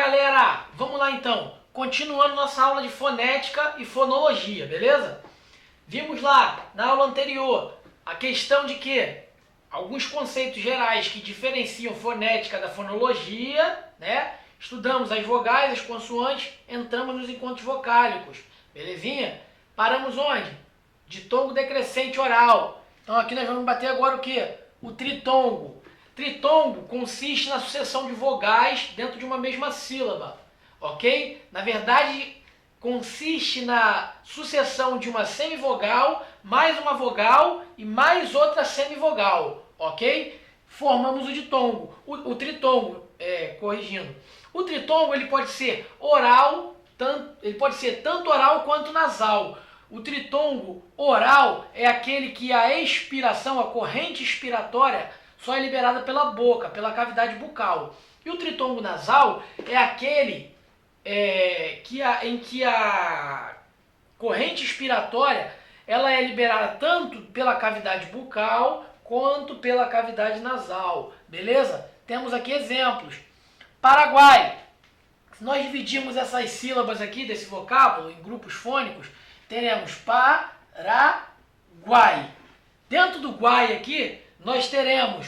galera! Vamos lá então, continuando nossa aula de fonética e fonologia, beleza? Vimos lá na aula anterior a questão de que alguns conceitos gerais que diferenciam fonética da fonologia, né? Estudamos as vogais, as consoantes, entramos nos encontros vocálicos, belezinha? Paramos onde? Ditongo decrescente oral. Então aqui nós vamos bater agora o que? O tritongo. Tritongo consiste na sucessão de vogais dentro de uma mesma sílaba, ok? Na verdade, consiste na sucessão de uma semivogal, mais uma vogal e mais outra semivogal, ok? Formamos o ditongo, o tritongo, corrigindo. O tritongo ele pode ser oral, ele pode ser tanto oral quanto nasal. O tritongo oral é aquele que a expiração, a corrente expiratória, só é liberada pela boca, pela cavidade bucal. E o tritongo nasal é aquele em que a corrente expiratória ela é liberada tanto pela cavidade bucal quanto pela cavidade nasal. Beleza? Temos aqui exemplos. Paraguai. Se nós dividirmos essas sílabas aqui desse vocábulo em grupos fônicos, teremos Paraguai. Dentro do guai aqui, nós teremos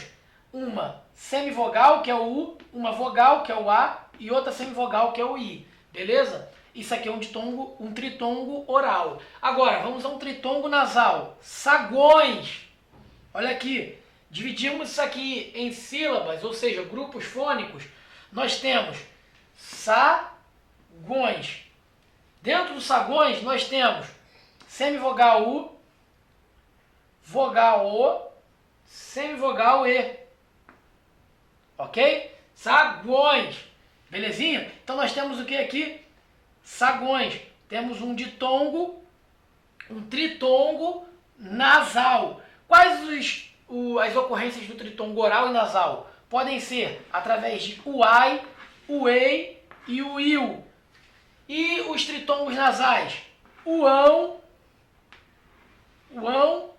uma semivogal, que é o U, uma vogal, que é o A, e outra semivogal, que é o I. Beleza? Isso aqui é um tritongo oral. Agora, vamos a um tritongo nasal. Sagões. Olha aqui. Dividimos isso aqui em sílabas, ou seja, grupos fônicos. Nós temos sagões. Dentro dos sagões, nós temos semivogal U, vogal O, semivogal E. Ok? Sagões. Belezinha? Então nós temos o que aqui? Sagões. Temos um ditongo, um tritongo nasal. Quais as ocorrências do tritongo oral e nasal? Podem ser através de uai, uei e uiu. E os tritongos nasais? Uão,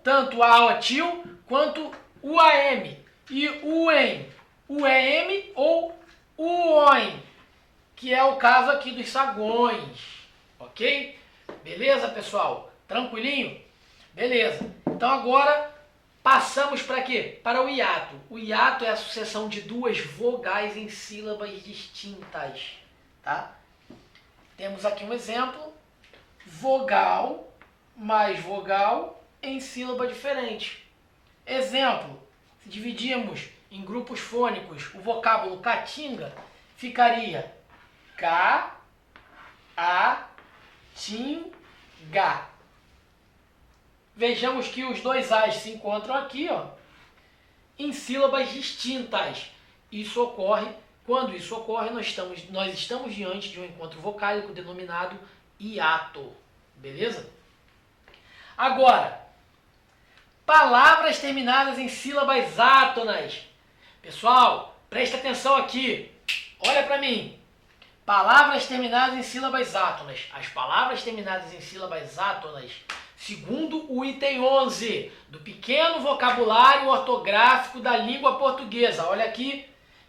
tanto aotil quanto uam e uem, uem ou uoin, que é o caso aqui dos sagões, ok? Beleza, pessoal? Tranquilinho? Beleza. Então agora passamos para quê? Para o hiato. O hiato é a sucessão de duas vogais em sílabas distintas, tá? Temos aqui um exemplo, vogal mais vogal em sílaba diferente. Exemplo, se dividimos em grupos fônicos o vocábulo caatinga, ficaria ca-a-tim-ga. Vejamos que os dois As se encontram aqui, ó, em sílabas distintas. Isso ocorre, quando isso ocorre, nós estamos diante de um encontro vocálico denominado hiato. Beleza? Agora, palavras terminadas em sílabas átonas. Pessoal, presta atenção aqui. Olha para mim. Palavras terminadas em sílabas átonas. As palavras terminadas em sílabas átonas, segundo o item 11 do pequeno vocabulário ortográfico da língua portuguesa. Olha aqui,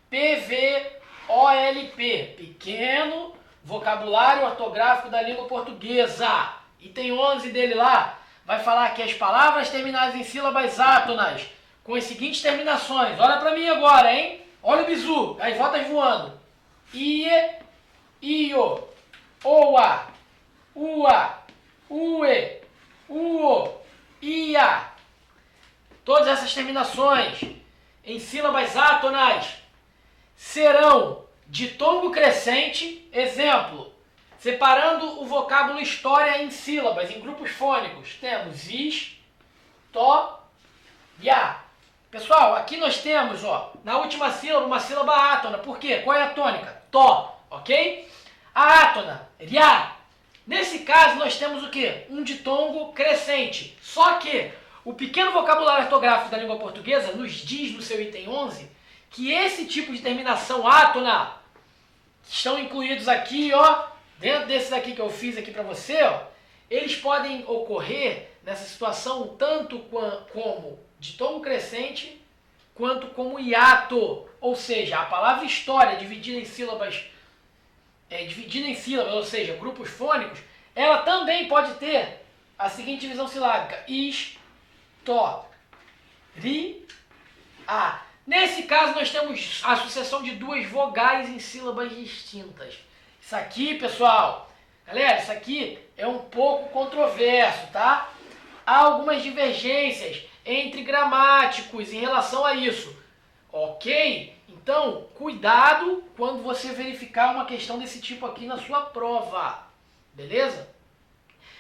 PVOLP, pequeno vocabulário ortográfico da língua portuguesa. Item 11 dele lá vai falar que as palavras terminadas em sílabas átonas com as seguintes terminações. Olha para mim agora, hein? Olha o bizu, as voltas voando. Ie, io, oa, ua, ue, uo, ia. Todas essas terminações em sílabas átonas serão ditongo crescente. Exemplo, separando o vocábulo história em sílabas, em grupos fônicos, temos is, to, ya. Pessoal, aqui nós temos, ó, na última sílaba, uma sílaba átona. Por quê? Qual é a tônica? To, ok? A átona, ya. Nesse caso, nós temos o quê? Um ditongo crescente. Só que o pequeno vocabulário ortográfico da língua portuguesa nos diz, no seu item 11, que esse tipo de terminação átona estão incluídos aqui, ó, dentro desses aqui que eu fiz aqui para você, ó, eles podem ocorrer nessa situação tanto como ditongo crescente quanto como hiato. Ou seja, a palavra história dividida em sílabas dividida em sílabas, ou seja, grupos fônicos, ela também pode ter a seguinte divisão silábica: is, to, ri, a. Nesse caso, nós temos a sucessão de duas vogais em sílabas distintas. Isso aqui, pessoal, galera, isso aqui é um pouco controverso, tá? Há algumas divergências entre gramáticos em relação a isso, ok? Então, cuidado quando você verificar uma questão desse tipo aqui na sua prova, beleza?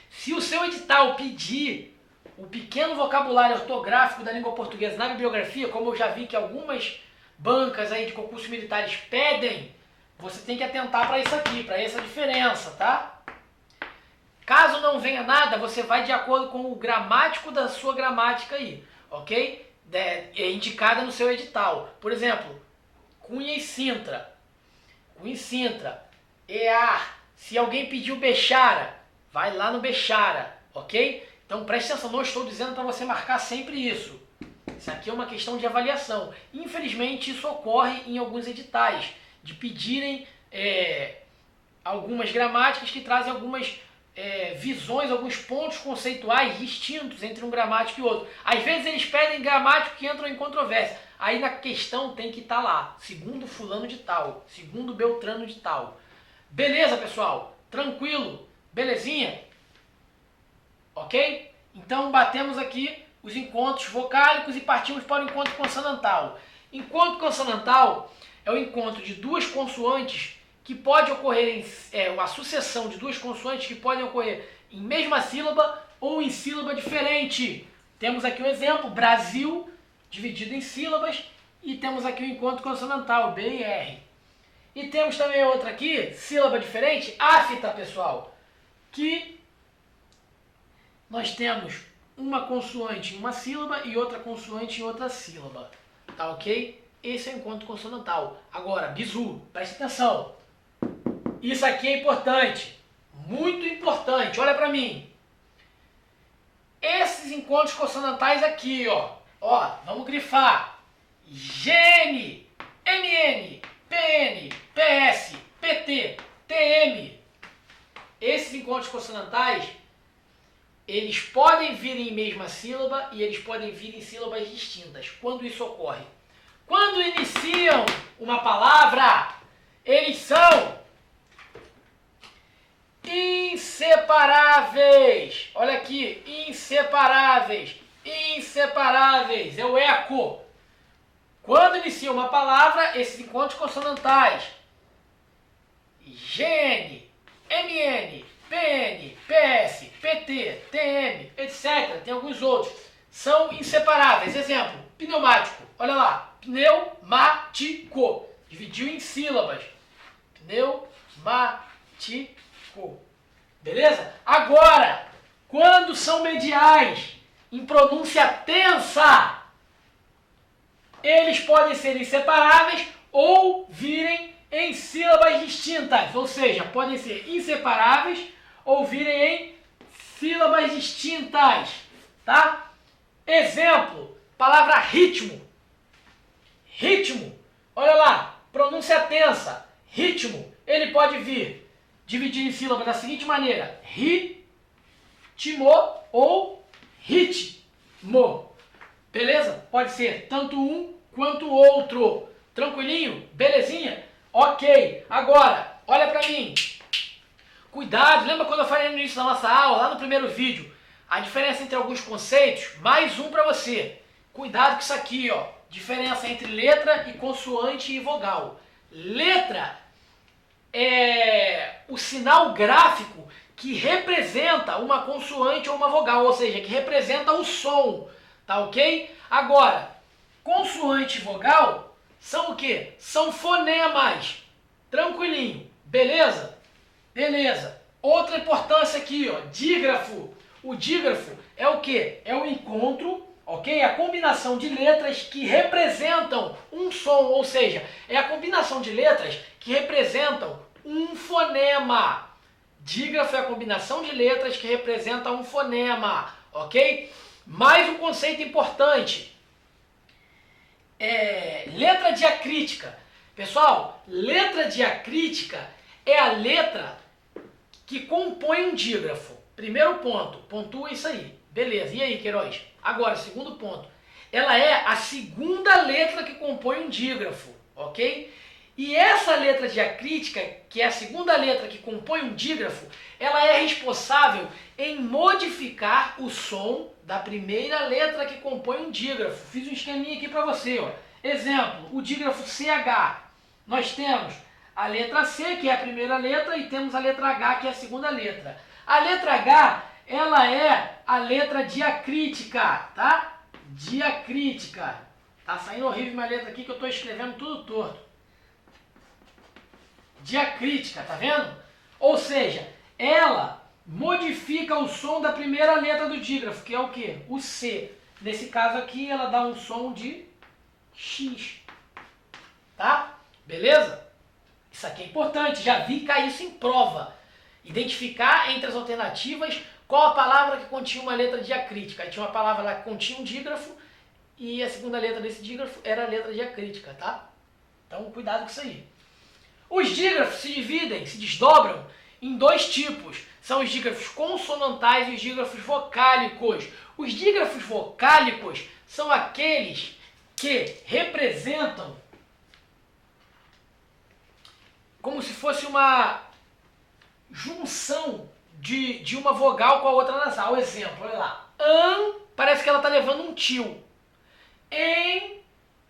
Se o seu edital pedir o pequeno vocabulário ortográfico da língua portuguesa na bibliografia, como eu já vi que algumas bancas aí de concursos militares pedem, você tem que atentar para isso aqui, para essa diferença, tá? Caso não venha nada, você vai de acordo com o gramático da sua gramática aí, ok? É indicada no seu edital. Por exemplo, Cunha e Sintra. Cunha e Sintra. EAR. Se alguém pediu Bechara, vai lá no Bechara, ok? Então preste atenção, não estou dizendo para você marcar sempre isso. Isso aqui é uma questão de avaliação. Infelizmente isso ocorre em alguns editais, de pedirem algumas gramáticas que trazem algumas visões, alguns pontos conceituais distintos entre um gramático e outro. Às vezes eles pedem gramático que entram em controvérsia. Aí na questão tem que estar lá, segundo fulano de tal, segundo Beltrano de tal. Beleza, pessoal? Tranquilo? Belezinha? Ok? Então batemos aqui os encontros vocálicos e partimos para o encontro consonantal. Encontro consonantal é o encontro de duas consoantes que pode ocorrer uma sucessão de duas consoantes que podem ocorrer em mesma sílaba ou em sílaba diferente. Temos aqui um exemplo, Brasil, dividido em sílabas, e temos aqui o encontro consonantal, B e R. E temos também outra aqui, sílaba diferente, afta, pessoal, que nós temos uma consoante em uma sílaba e outra consoante em outra sílaba. Tá ok? Esse é o encontro consonantal. Agora, bizu, preste atenção. Isso aqui é importante. Muito importante. Olha pra mim. Esses encontros consonantais aqui, ó. Ó, vamos grifar. GN, MN, PN, PS, PT, TM. Esses encontros consonantais, eles podem vir em mesma sílaba e eles podem vir em sílabas distintas. Quando isso ocorre? Quando iniciam uma palavra, eles são inseparáveis. Olha aqui, inseparáveis. Inseparáveis. É o eco. Quando inicia uma palavra, esses encontros consonantais, GN, MN, PN, PS, PT, TM, etc. Tem alguns outros. São inseparáveis. Exemplo, pneumático. Olha lá. Pneumático. Dividiu em sílabas. Pneumático. Beleza? Agora, quando são mediais em pronúncia tensa, eles podem ser inseparáveis ou virem em sílabas distintas. Ou seja, podem ser inseparáveis ou virem em sílabas distintas. Tá? Exemplo, palavra ritmo. Ritmo. Olha lá, pronúncia tensa. Ritmo. Ele pode vir dividir em sílabas da seguinte maneira: ritmo ou ritmo. Beleza? Pode ser tanto um quanto o outro. Tranquilinho? Belezinha? Ok. Agora, olha pra mim. Cuidado. Lembra quando eu falei no início da nossa aula, lá no primeiro vídeo, a diferença entre alguns conceitos? Mais um pra você. Cuidado com isso aqui, ó. Diferença entre letra e consoante e vogal. Letra é o sinal gráfico que representa uma consoante ou uma vogal, ou seja, que representa o som, tá ok? Agora, consoante e vogal são o quê? São fonemas. Tranquilinho, beleza? Beleza. Outra importância aqui, ó, dígrafo. O dígrafo é o quê? É o encontro, ok? A combinação de letras que representam um som, ou seja, é a combinação de letras que representam um fonema. Dígrafo é a combinação de letras que representa um fonema, ok? Mais um conceito importante. Letra diacrítica. Pessoal, letra diacrítica é a letra que compõe um dígrafo. Primeiro ponto, pontua isso aí. Beleza, e aí, Queiroz? Agora, segundo ponto. Ela é a segunda letra que compõe um dígrafo, ok? E essa letra diacrítica, que é a segunda letra que compõe um dígrafo, ela é responsável em modificar o som da primeira letra que compõe um dígrafo. Fiz um esqueminha aqui para você, ó. Exemplo, o dígrafo CH. Nós temos a letra C, que é a primeira letra, e temos a letra H, que é a segunda letra. A letra H, ela é a letra diacrítica, tá? Diacrítica. Tá saindo horrível minha letra aqui que eu estou escrevendo tudo torto. Diacrítica, tá vendo? Ou seja, ela modifica o som da primeira letra do dígrafo, que é o quê? O C. Nesse caso aqui, ela dá um som de X. Tá? Beleza? Isso aqui é importante, já vi cair isso em prova. Identificar entre as alternativas qual a palavra que continha uma letra diacrítica. Aí tinha uma palavra lá que continha um dígrafo e a segunda letra desse dígrafo era a letra diacrítica, tá? Então, cuidado com isso aí. Os dígrafos se dividem, se desdobram em dois tipos. São os dígrafos consonantais e os dígrafos vocálicos. Os dígrafos vocálicos são aqueles que representam como se fosse uma junção de uma vogal com a outra nasal. Exemplo, olha lá. Parece que ela está levando um tio. Em,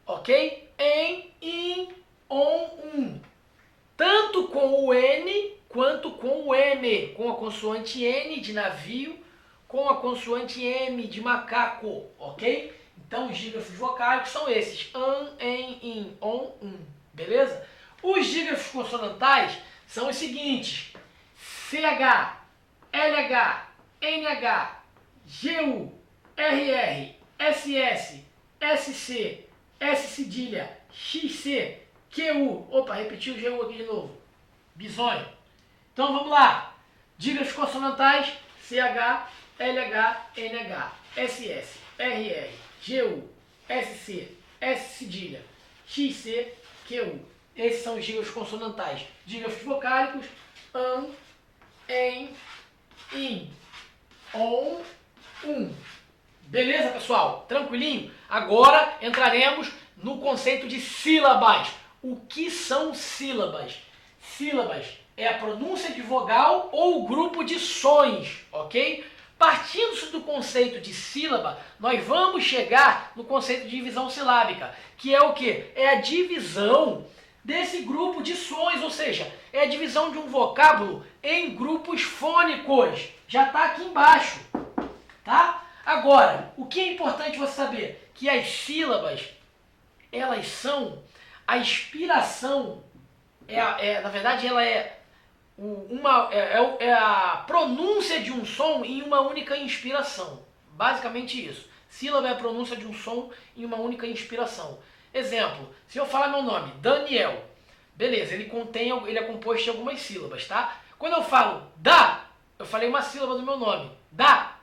ok? Em, in, on, tanto com o N quanto com o M. Com a consoante N de navio, com a consoante M de macaco, ok? Então os dígrafos vocálicos são esses. En, in, on, beleza? Os dígrafos consonantais são os seguintes: CH, LH, NH, GU, RR, SS, SC, S cedilha, XC, QU. Opa, repetiu o GU aqui de novo. Bisonho. Então vamos lá. Dígrafos consonantais: CH, LH, NH, SS, RR, GU, SC, S cedilha, XC, QU. Esses são os dígrafos consonantais. Dígrafos vocálicos: en, in, on, Beleza, pessoal? Tranquilinho? Agora entraremos no conceito de sílabas. O que são sílabas? Sílabas é a pronúncia de vogal ou grupo de sons, ok? Partindo do conceito de sílaba, nós vamos chegar no conceito de divisão silábica, que é o quê? É a divisão desse grupo de sons, ou seja, é a divisão de um vocábulo em grupos fônicos. Já está aqui embaixo, tá? Agora, o que é importante você saber? Que as sílabas, elas são a inspiração, na verdade ela é a pronúncia de um som em uma única inspiração. Basicamente isso. Sílaba é a pronúncia de um som em uma única inspiração. Exemplo, se eu falar meu nome, Daniel, beleza, ele é composto de algumas sílabas, tá? Quando eu falo da, eu falei uma sílaba do meu nome, da,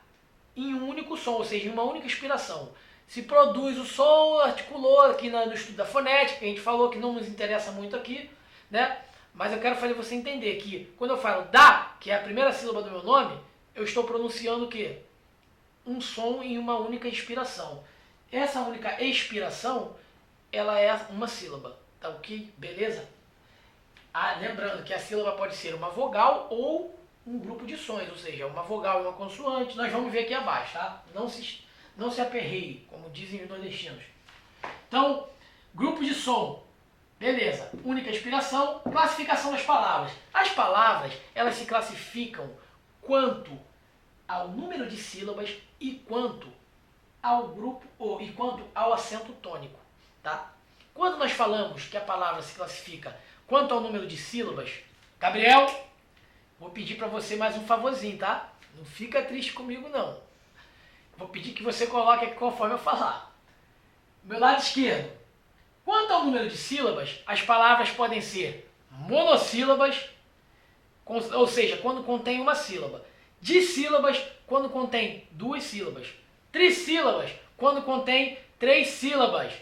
em um único som, ou seja, em uma única inspiração. Se produz o som, articulou aqui no estudo da fonética, que a gente falou que não nos interessa muito aqui, né? Mas eu quero fazer você entender que quando eu falo da, que é a primeira sílaba do meu nome, eu estou pronunciando o quê? Um som em uma única inspiração. Essa única expiração, ela é uma sílaba, tá ok? Beleza? Lembrando que a sílaba pode ser uma vogal ou um grupo de sons, ou seja, uma vogal e uma consoante. Nós vamos ver aqui abaixo, tá? Não se aperreie, como dizem os nordestinos. Então, grupo de som, beleza. Única inspiração, classificação das palavras. As palavras, elas se classificam quanto ao número de sílabas e quanto ao grupo e quanto ao acento tônico. Tá? Quando nós falamos que a palavra se classifica quanto ao número de sílabas, Gabriel, vou pedir para você mais um favorzinho, tá? Não fica triste comigo, não. Vou pedir que você coloque aqui conforme eu falar. Meu lado esquerdo. Quanto ao número de sílabas, as palavras podem ser monossílabas, ou seja, quando contém uma sílaba. Dissílabas, quando contém duas sílabas. Trissílabas, quando contém três sílabas.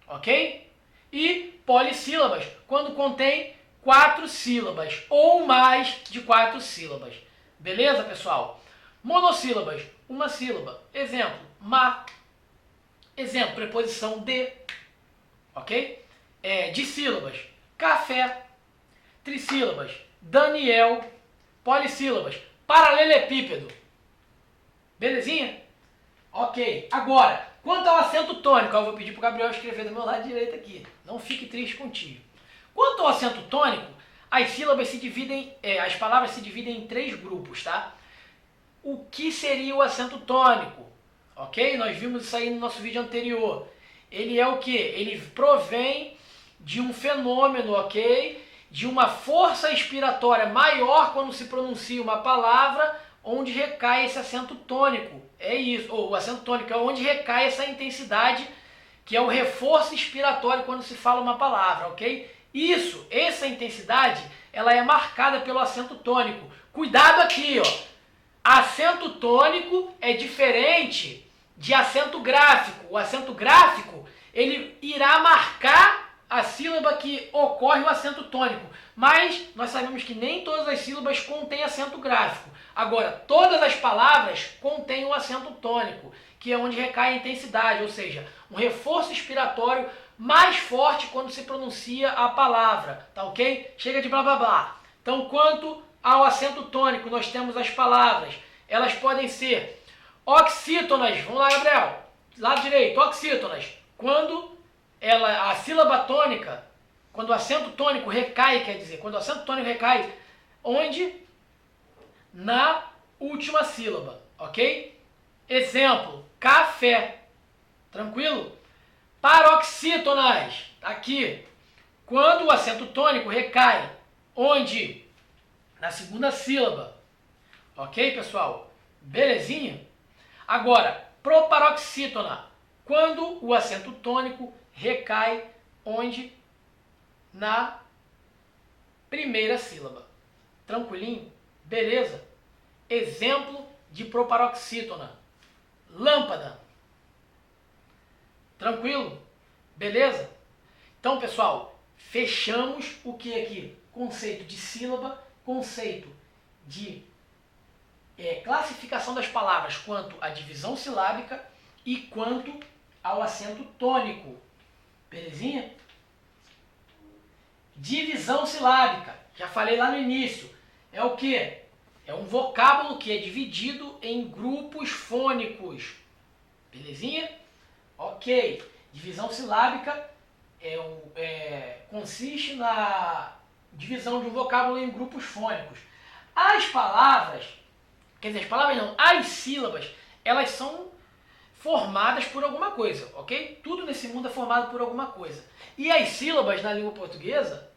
Ok? E polissílabas, quando contém 4 sílabas ou mais de 4 sílabas. Beleza, pessoal? Monossílabas, uma sílaba. Exemplo, ma. Exemplo, preposição de. Ok? Dissílabas, café. Trissílabas, Daniel. Polissílabas, paralelepípedo. Belezinha? Ok. Agora, quanto ao acento tônico, eu vou pedir para o Gabriel escrever do meu lado direito aqui. Não fique triste contigo. Quanto ao acento tônico, as sílabas se dividem, as palavras se dividem em 3 grupos, tá? O que seria o acento tônico? Ok? Nós vimos isso aí no nosso vídeo anterior. Ele é o quê? Ele provém de um fenômeno, ok? De uma força expiratória maior quando se pronuncia uma palavra, onde recai esse acento tônico. É isso. Ou o acento tônico é onde recai essa intensidade, que é o reforço expiratório quando se fala uma palavra, ok? Isso, essa intensidade, ela é marcada pelo acento tônico. Cuidado aqui, ó. Acento tônico é diferente de acento gráfico. O acento gráfico, ele irá marcar a sílaba que ocorre o acento tônico. Mas nós sabemos que nem todas as sílabas contêm acento gráfico. Agora, todas as palavras contêm um acento tônico, que é onde recai a intensidade, ou seja, um reforço expiratório mais forte quando se pronuncia a palavra, tá ok? Chega de blá blá blá. Então, quanto ao acento tônico, nós temos as palavras. Elas podem ser oxítonas. Vamos lá, Gabriel. Lado direito, oxítonas. Quando a sílaba tônica, quando o acento tônico recai, quer dizer, quando o acento tônico recai, onde? Na última sílaba, ok? Exemplo, café. Tranquilo? Paroxítonas. Aqui, quando o acento tônico recai, onde? Na segunda sílaba. Ok, pessoal? Belezinha? Agora, proparoxítona. Quando o acento tônico recai, onde? Na primeira sílaba. Tranquilinho? Beleza? Exemplo de proparoxítona. Lâmpada. Tranquilo? Beleza? Então, pessoal, fechamos o que aqui? Conceito de sílaba, conceito de classificação das palavras quanto à divisão silábica e quanto ao acento tônico. Belezinha? Divisão silábica. Já falei lá no início. É o quê? É um vocábulo que é dividido em grupos fônicos. Belezinha? Ok. Divisão silábica consiste na divisão de um vocábulo em grupos fônicos. As palavras, quer dizer, as palavras não, as sílabas, elas são formadas por alguma coisa, ok? Tudo nesse mundo é formado por alguma coisa. E as sílabas na língua portuguesa,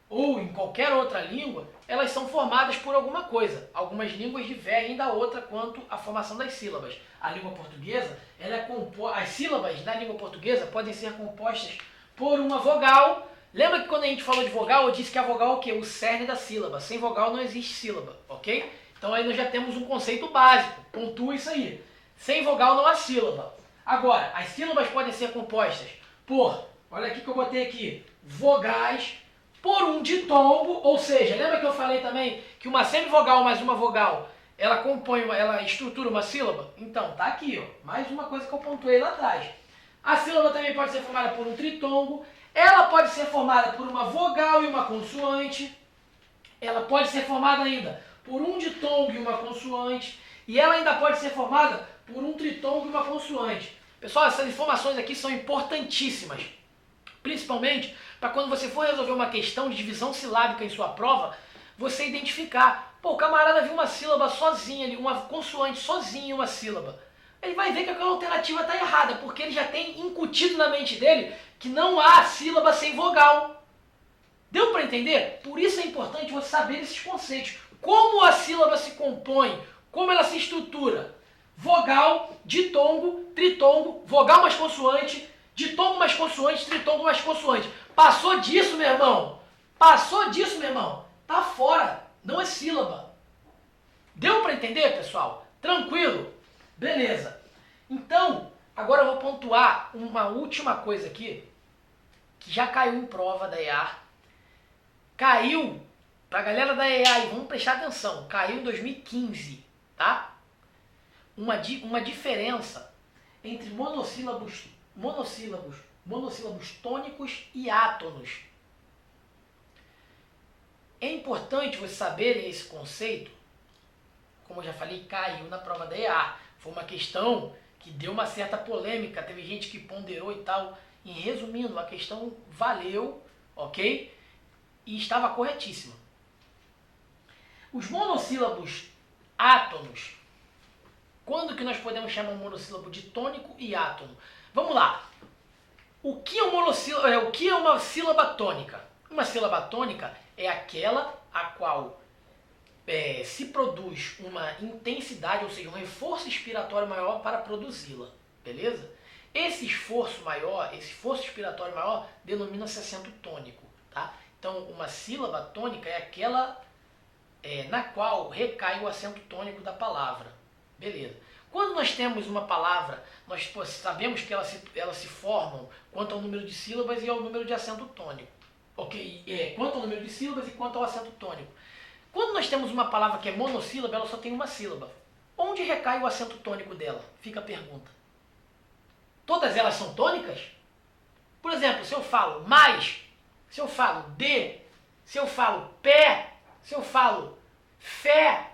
ou em qualquer outra língua, elas são formadas por alguma coisa. Algumas línguas divergem da outra quanto à formação das sílabas. A língua portuguesa, as sílabas na língua portuguesa podem ser compostas por uma vogal. Lembra que quando a gente falou de vogal, eu disse que a vogal é o quê? O cerne da sílaba. Sem vogal não existe sílaba, ok? Então aí nós já temos um conceito básico. Pontua isso aí. Sem vogal não há sílaba. Agora, as sílabas podem ser compostas por, olha aqui que eu botei aqui, vogais, por um ditongo, ou seja, lembra que eu falei também que uma semivogal mais uma vogal, ela estrutura uma sílaba? Então, tá aqui, ó, mais uma coisa que eu pontuei lá atrás. A sílaba também pode ser formada por um tritongo, ela pode ser formada por uma vogal e uma consoante, ela pode ser formada ainda por um ditongo e uma consoante, e ela ainda pode ser formada por um tritongo e uma consoante. Pessoal, essas informações aqui são importantíssimas, principalmente para quando você for resolver uma questão de divisão silábica em sua prova, você identificar. Pô, o camarada viu uma sílaba sozinha ali, uma consoante sozinha em uma sílaba. Ele vai ver que aquela alternativa está errada, porque ele já tem incutido na mente dele que não há sílaba sem vogal. Deu para entender? Por isso é importante você saber esses conceitos. Como a sílaba se compõe, como ela se estrutura. Vogal, ditongo, tritongo, vogal mais consoante, ditongo mais consoante, tritongo mais consoante. Passou disso, meu irmão? Passou disso, meu irmão? Tá fora. Não é sílaba. Deu para entender, pessoal? Tranquilo? Beleza. Então, agora eu vou pontuar uma última coisa aqui, que já caiu em prova da EAR, caiu, pra galera da AI, vamos prestar atenção, caiu em 2015, tá? Uma diferença entre monossílabos tônicos e átonos. É importante vocês saberem esse conceito. Como eu já falei, caiu na prova da EA. Foi uma questão que deu uma certa polêmica, teve gente que ponderou e tal. E resumindo, a questão valeu, ok? E estava corretíssima. Os monossílabos átonos, quando que nós podemos chamar um monossílabo de tônico e átono? Vamos lá. O que é uma sílaba tônica? Uma sílaba tônica é aquela a qual se produz uma intensidade, ou seja, um reforço expiratório maior para produzi-la, beleza? Esse esforço expiratório maior, denomina-se acento tônico, tá? Então, uma sílaba tônica é aquela na qual recai o acento tônico da palavra, beleza? Quando nós temos uma palavra, nós sabemos que elas se formam quanto ao número de sílabas e ao número de acento tônico, ok? Quanto ao número de sílabas e quanto ao acento tônico. Quando nós temos uma palavra que é monossílaba, ela só tem uma sílaba. Onde recai o acento tônico dela? Fica a pergunta. Todas elas são tônicas? Por exemplo, se eu falo mais, se eu falo de, se eu falo pé, se eu falo fé,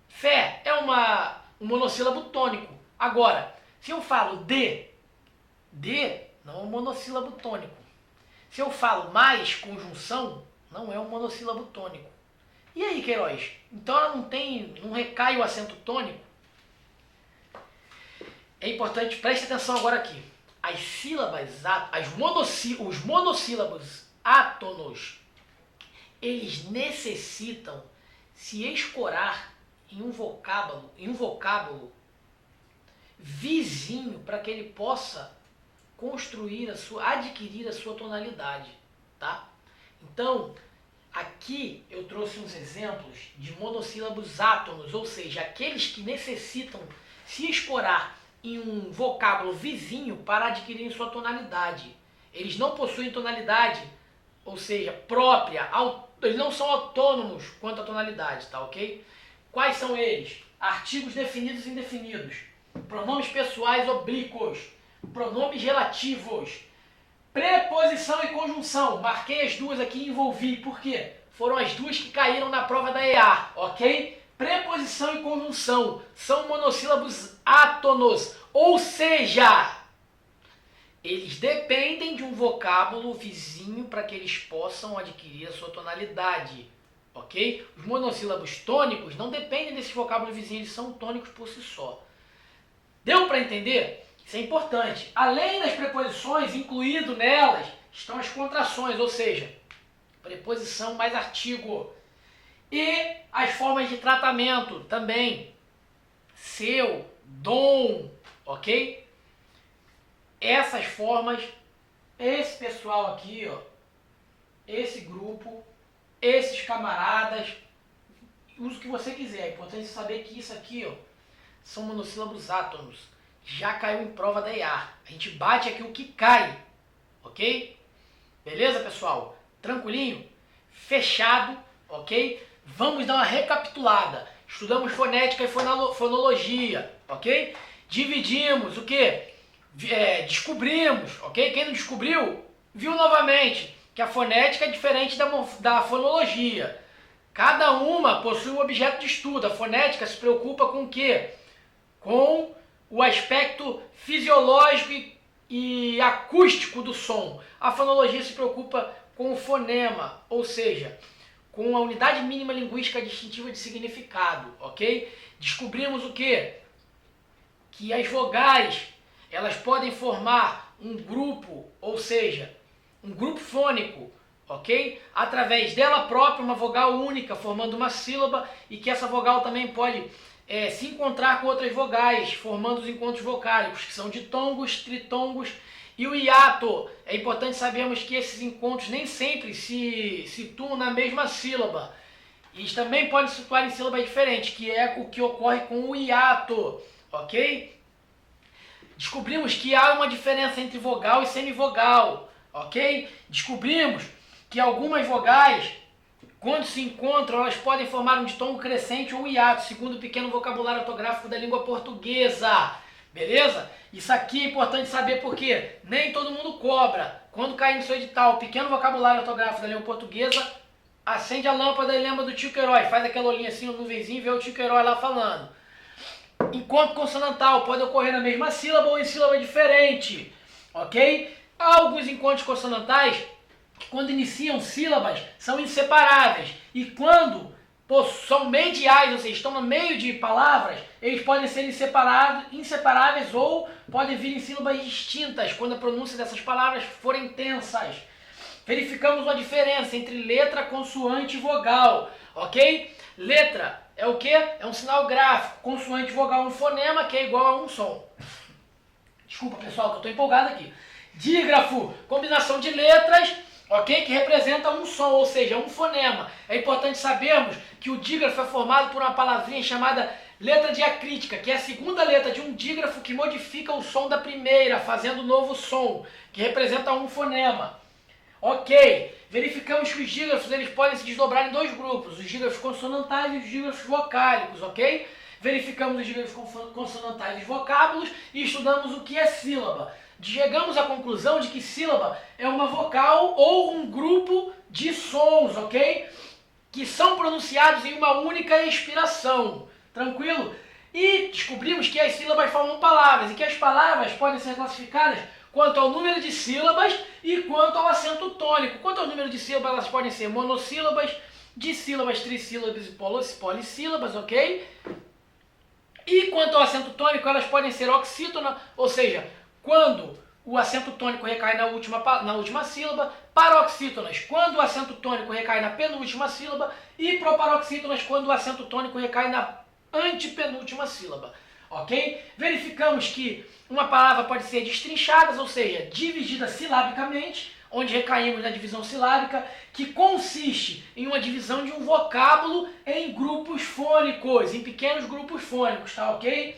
fé é um monossílabo tônico. Agora, se eu falo de não é um monossílabo tônico. Se eu falo mais, conjunção, não é um monossílabo tônico. E aí, Queiroz? Então ela não recai o acento tônico? É importante, preste atenção agora aqui. As sílabas, os monossílabos átonos, eles necessitam se escorar em um vocábulo vizinho para que ele possa adquirir a sua tonalidade, tá? Então, aqui eu trouxe uns exemplos de monossílabos átonos, ou seja, aqueles que necessitam se escorar em um vocábulo vizinho para adquirirem sua tonalidade. Eles não possuem tonalidade, ou seja, própria, eles não são autônomos quanto à tonalidade, tá ok? Quais são eles? Artigos definidos e indefinidos, pronomes pessoais oblíquos, pronomes relativos, preposição e conjunção. Marquei as duas aqui e envolvi. Por quê? Foram as duas que caíram na prova da EA, ok? Preposição e conjunção são monossílabos átonos, ou seja, eles dependem de um vocábulo vizinho para que eles possam adquirir a sua tonalidade, ok? Os monossílabos tônicos não dependem desse vocábulo vizinho, eles são tônicos por si só. Deu para entender? Isso é importante. Além das preposições, incluído nelas, estão as contrações, ou seja, preposição mais artigo. E as formas de tratamento também. Seu, dom, ok? Essas formas, esse pessoal aqui, ó, esse grupo, esses camaradas, usa o que você quiser. É importante saber que isso aqui, ó, são monossílabos átonos. Já caiu em prova da EA. A gente bate aqui o que cai, ok? Beleza, pessoal? Tranquilinho? Fechado, ok? Vamos dar uma recapitulada. Estudamos fonética e fonologia, ok? Dividimos o quê? Descobrimos, ok? Quem não descobriu, viu novamente que a fonética é diferente da fonologia. Cada uma possui um objeto de estudo. A fonética se preocupa com o quê? Com o aspecto fisiológico e acústico do som. A fonologia se preocupa com o fonema, ou seja, com a unidade mínima linguística distintiva de significado, ok? Descobrimos o quê? Que as vogais, elas podem formar um grupo, ou seja, um grupo fônico, ok? Através dela própria, uma vogal única, formando uma sílaba, e que essa vogal também pode se encontrar com outras vogais, formando os encontros vocálicos, que são ditongos, tritongos e o hiato. É importante sabermos que esses encontros nem sempre se situam na mesma sílaba. Eles também podem se situar em sílabas diferentes, que é o que ocorre com o hiato, ok? Descobrimos que há uma diferença entre vogal e semivogal, ok? Descobrimos que algumas vogais quando se encontram, elas podem formar um ditongo crescente ou um hiato, segundo o pequeno vocabulário ortográfico da língua portuguesa. Beleza? Isso aqui é importante saber porque nem todo mundo cobra. Quando cair no seu edital, pequeno vocabulário ortográfico da língua portuguesa, acende a lâmpada e lembra do tio Queiroz. Faz aquela olhinha assim, um nuvenzinho e vê o tio Queiroz lá falando. Encontro consonantal pode ocorrer na mesma sílaba ou em sílaba diferente. Ok? Há alguns encontros consonantais que quando iniciam sílabas são inseparáveis. E quando são mediais, ou seja, estão no meio de palavras, eles podem ser inseparáveis ou podem vir em sílabas distintas quando a pronúncia dessas palavras forem tensas. Verificamos uma diferença entre letra, consoante e vogal, ok? Letra é o quê? É um sinal gráfico. Consoante e vogal é um fonema que é igual a um som. Desculpa, pessoal, que eu estou empolgado aqui. Dígrafo, combinação de letras, ok? Que representa um som, ou seja, um fonema. É importante sabermos que o dígrafo é formado por uma palavrinha chamada letra diacrítica, que é a segunda letra de um dígrafo que modifica o som da primeira, fazendo um novo som, que representa um fonema. Ok, verificamos que os dígrafos eles podem se desdobrar em dois grupos, os dígrafos consonantais e os dígrafos vocálicos, ok? Verificamos os dígrafos consonantais e os vocábulos e estudamos o que é sílaba. Chegamos à conclusão de que sílaba é uma vocal ou um grupo de sons, ok? Que são pronunciados em uma única expiração, tranquilo? E descobrimos que as sílabas formam palavras e que as palavras podem ser classificadas quanto ao número de sílabas e quanto ao acento tônico. Quanto ao número de sílabas, elas podem ser monossílabas, dissílabas, trissílabas e polissílabas, ok? E quanto ao acento tônico, elas podem ser oxítona, ou seja, quando o acento tônico recai na última sílaba, paroxítonas, quando o acento tônico recai na penúltima sílaba, e proparoxítonas, quando o acento tônico recai na antepenúltima sílaba. Ok? Verificamos que uma palavra pode ser destrinchada, ou seja, dividida silabicamente, onde recaímos na divisão silábica, que consiste em uma divisão de um vocábulo em grupos fônicos, em pequenos grupos fônicos, tá ok?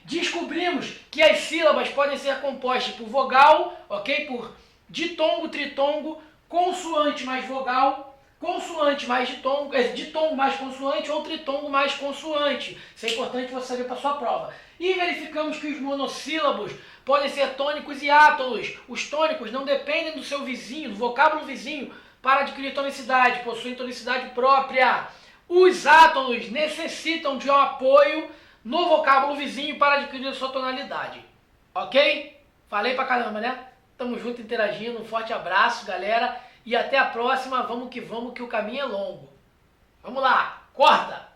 Descobrimos que as sílabas podem ser compostas por vogal, ok? Por ditongo, tritongo, consoante mais vogal, consoante mais ditongo, ditongo mais consoante ou tritongo mais consoante. Isso é importante você saber para a sua prova. E verificamos que os monossílabos podem ser tônicos e átonos. Os tônicos não dependem do seu vizinho, do vocábulo vizinho, para adquirir tonicidade, possuem tonicidade própria. Os átonos necessitam de um apoio no vocábulo vizinho para adquirir a sua tonalidade. Ok? Falei pra caramba, né? Tamo junto interagindo. Um forte abraço, galera. E até a próxima. Vamos, que o caminho é longo. Vamos lá. Corta!